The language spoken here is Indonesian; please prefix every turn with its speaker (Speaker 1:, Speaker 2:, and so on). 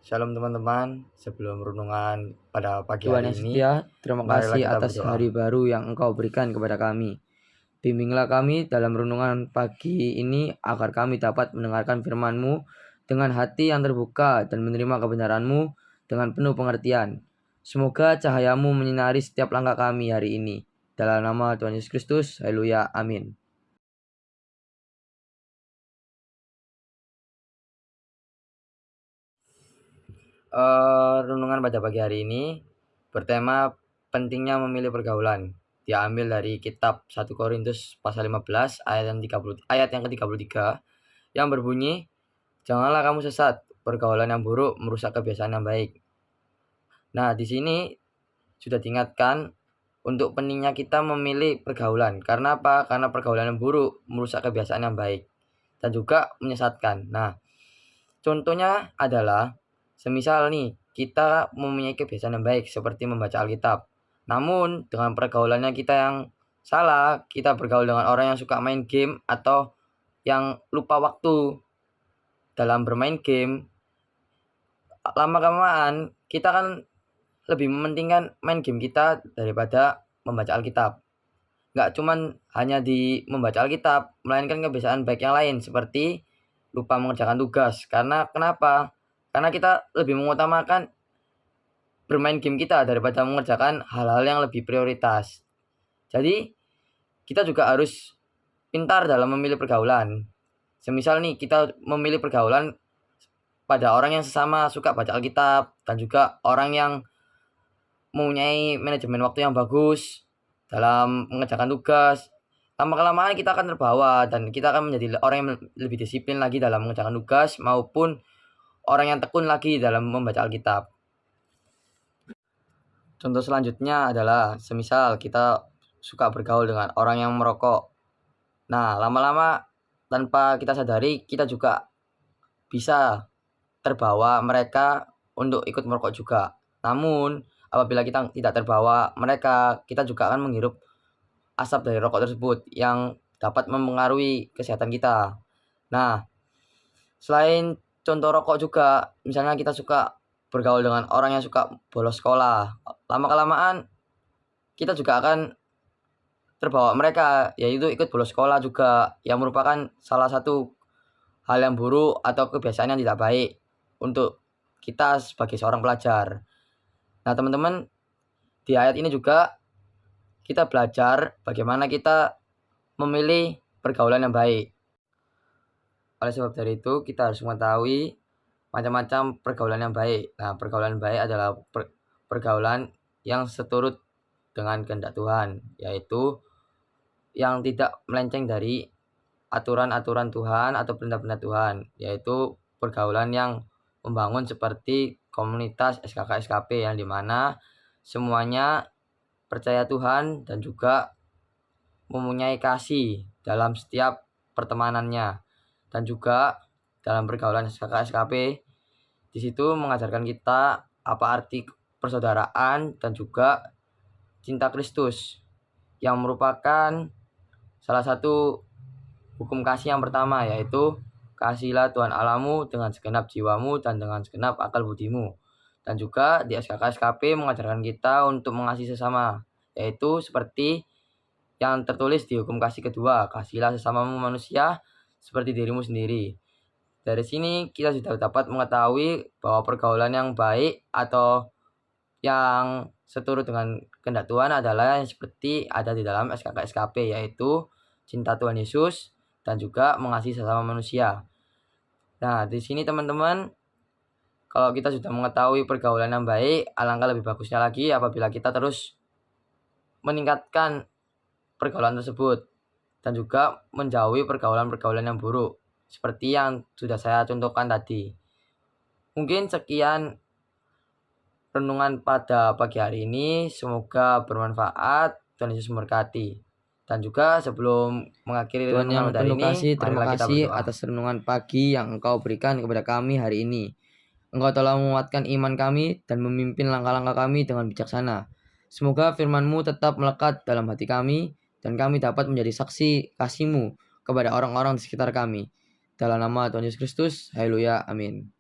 Speaker 1: Shalom teman-teman, sebelum renungan pada pagi
Speaker 2: Tuhan
Speaker 1: hari
Speaker 2: yang
Speaker 1: ini,
Speaker 2: setia, terima
Speaker 1: marilah
Speaker 2: kasih
Speaker 1: kita
Speaker 2: atas
Speaker 1: berdoa.
Speaker 2: hari baru yang Engkau berikan kepada kami. Bimbinglah kami dalam renungan pagi ini agar kami dapat mendengarkan firman-Mu dengan hati yang terbuka dan menerima kebenaran-Mu dengan penuh pengertian. Semoga cahaya-Mu menyinari setiap langkah kami hari ini. Dalam nama Tuhan Yesus Kristus, haleluya, amin.
Speaker 1: Renungan pada pagi hari ini bertema pentingnya memilih pergaulan. Diambil dari kitab 1 Korintus pasal 15 ayat yang ke-33 yang berbunyi, "Janganlah kamu sesat, pergaulan yang buruk merusak kebiasaan yang baik." Nah, di sini sudah diingatkan untuk pentingnya kita memilih pergaulan. Karena apa? Karena pergaulan yang buruk merusak kebiasaan yang baik dan juga menyesatkan. Nah, contohnya adalah semisal nih kita mempunyai kebiasaan yang baik seperti membaca Alkitab. Namun dengan pergaulannya kita yang salah, kita bergaul dengan orang yang suka main game atau yang lupa waktu dalam bermain game, lama-kelamaan kita kan lebih mementingkan main game kita daripada membaca Alkitab. Nggak cuman hanya di membaca Alkitab, melainkan kebiasaan baik yang lain seperti lupa mengerjakan tugas. Karena kenapa? Karena kita lebih mengutamakan bermain game kita daripada mengerjakan hal-hal yang lebih prioritas. Jadi, kita juga harus pintar dalam memilih pergaulan. Semisal nih, kita memilih pergaulan pada orang yang sesama suka baca Alkitab dan juga orang yang mempunyai manajemen waktu yang bagus dalam mengerjakan tugas. Lama-kelamaan kita akan terbawa dan kita akan menjadi orang yang lebih disiplin lagi dalam mengerjakan tugas maupun orang yang tekun lagi dalam membaca Alkitab. Contoh selanjutnya adalah semisal kita suka bergaul dengan orang yang merokok. Nah, lama-lama tanpa kita sadari kita juga bisa terbawa mereka untuk ikut merokok juga. Namun, apabila kita tidak terbawa mereka, kita juga akan menghirup asap dari rokok tersebut yang dapat mempengaruhi kesehatan kita. Nah, selain contoh rokok juga, misalnya kita suka bergaul dengan orang yang suka bolos sekolah. Lama-kelamaan kita juga akan terbawa mereka, yaitu ikut bolos sekolah juga, yang merupakan salah satu hal yang buruk atau kebiasaan yang tidak baik untuk kita sebagai seorang pelajar. Nah, teman-teman, di ayat ini juga kita belajar bagaimana kita memilih pergaulan yang baik. Oleh sebab dari itu, kita harus mengetahui macam-macam pergaulan yang baik. Nah, pergaulan baik adalah pergaulan yang seturut dengan kehendak Tuhan, yaitu yang tidak melenceng dari aturan-aturan Tuhan atau perintah-perintah Tuhan, yaitu pergaulan yang membangun seperti komunitas SKK-SKP yang dimana semuanya percaya Tuhan dan juga mempunyai kasih dalam setiap pertemanannya. Dan juga dalam pergaulan SKK-SKP di situ mengajarkan kita apa arti persaudaraan dan juga cinta Kristus yang merupakan salah satu hukum kasih yang pertama, yaitu kasihilah Tuhan Allahmu dengan segenap jiwamu dan dengan segenap akal budimu. Dan juga di SKK-SKP mengajarkan kita untuk mengasihi sesama, yaitu seperti yang tertulis di hukum kasih kedua, kasihilah sesamamu manusia seperti dirimu sendiri. Dari sini kita sudah dapat mengetahui bahwa pergaulan yang baik atau yang seturut dengan kehendak Tuhan adalah yang seperti ada di dalam SKK-SKP, yaitu cinta Tuhan Yesus dan juga mengasihi sesama manusia. Nah, di sini teman-teman, kalau kita sudah mengetahui pergaulan yang baik, alangkah lebih bagusnya lagi apabila kita terus meningkatkan pergaulan tersebut dan juga menjauhi pergaulan-pergaulan yang buruk seperti yang sudah saya contohkan tadi. Mungkin sekian renungan pada pagi hari ini, semoga bermanfaat. Tuhan Yesus memberkati. Dan juga sebelum mengakhiri
Speaker 2: Tuhan
Speaker 1: renungan
Speaker 2: yang
Speaker 1: pada hari
Speaker 2: penuh
Speaker 1: ini,
Speaker 2: kasih, terima
Speaker 1: marilah kita
Speaker 2: kasih
Speaker 1: berdoa.
Speaker 2: atas renungan pagi yang Engkau berikan kepada kami hari ini. Engkau telah menguatkan iman kami dan memimpin langkah-langkah kami dengan bijaksana. Semoga firman-Mu tetap melekat dalam hati kami dan kami dapat menjadi saksi kasih-Mu kepada orang-orang di sekitar kami. Dalam nama Tuhan Yesus Kristus, haleluya, amin.